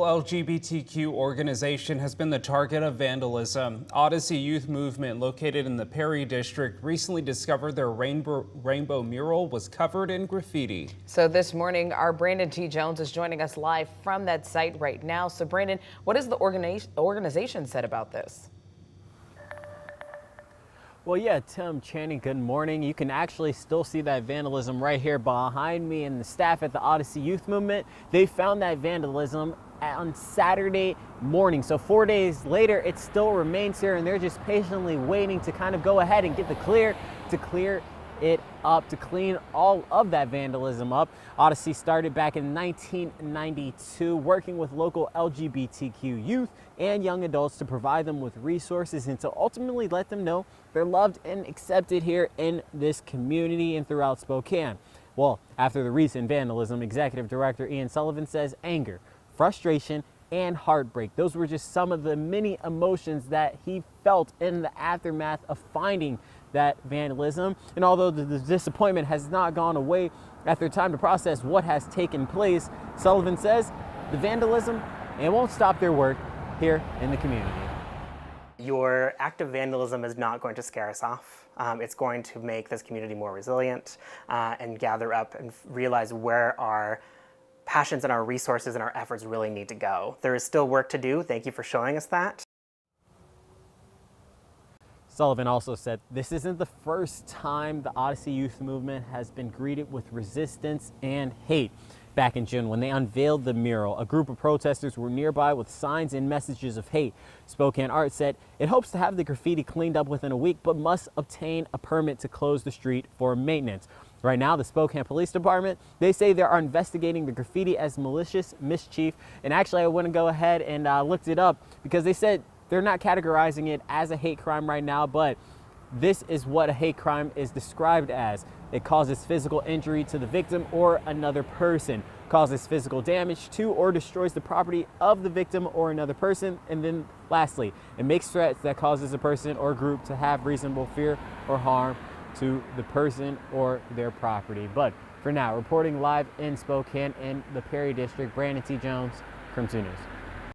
LGBTQ organization has been the target of vandalism. Odyssey Youth Movement, located in the Perry District, recently discovered their rainbow mural was covered in graffiti. So this morning, our Brandon T. Jones is joining us live from that site right now. So Brandon, what has the organization said about this? Well, yeah, Tim, Channing, good morning. You can actually still see that vandalism right here behind me, and the staff at the Odyssey Youth Movement, they found that vandalism on Saturday morning. So 4 days later, it still remains here, and they're just patiently waiting to kind of go ahead and get the clear to clear it up, to clean all of that vandalism up. Odyssey started back in 1992, working with local LGBTQ youth and young adults to provide them with resources and to ultimately let them know they're loved and accepted here in this community and throughout Spokane. Well, after the recent vandalism, Executive Director Ian Sullivan says anger, frustration, and heartbreak. Those were just some of the many emotions that he felt in the aftermath of finding that vandalism. And although the disappointment has not gone away after time to process what has taken place, Sullivan says the vandalism, it won't stop their work here in the community. Your act of vandalism is not going to scare us off. It's going to make this community more resilient and gather up and realize where our passions and our resources and our efforts really need to go. There is still work to do. Thank you for showing us that. Sullivan also said this isn't the first time the Odyssey Youth Movement has been greeted with resistance and hate. Back in June, when they unveiled the mural, a group of protesters were nearby with signs and messages of hate. Spokane Art said it hopes to have the graffiti cleaned up within a week, but must obtain a permit to close the street for maintenance. Right now, the Spokane Police Department, they say they are investigating the graffiti as malicious mischief. And actually, I went and go ahead and looked it up because they said they're not categorizing it as a hate crime right now, but this is what a hate crime is described as. It causes physical injury to the victim or another person, causes physical damage to or destroys the property of the victim or another person, and then lastly, it makes threats that causes a person or group to have reasonable fear or harm to the person or their property. But for now, reporting live in Spokane in the Perry District, Brandon T. Jones, KREM 2 News.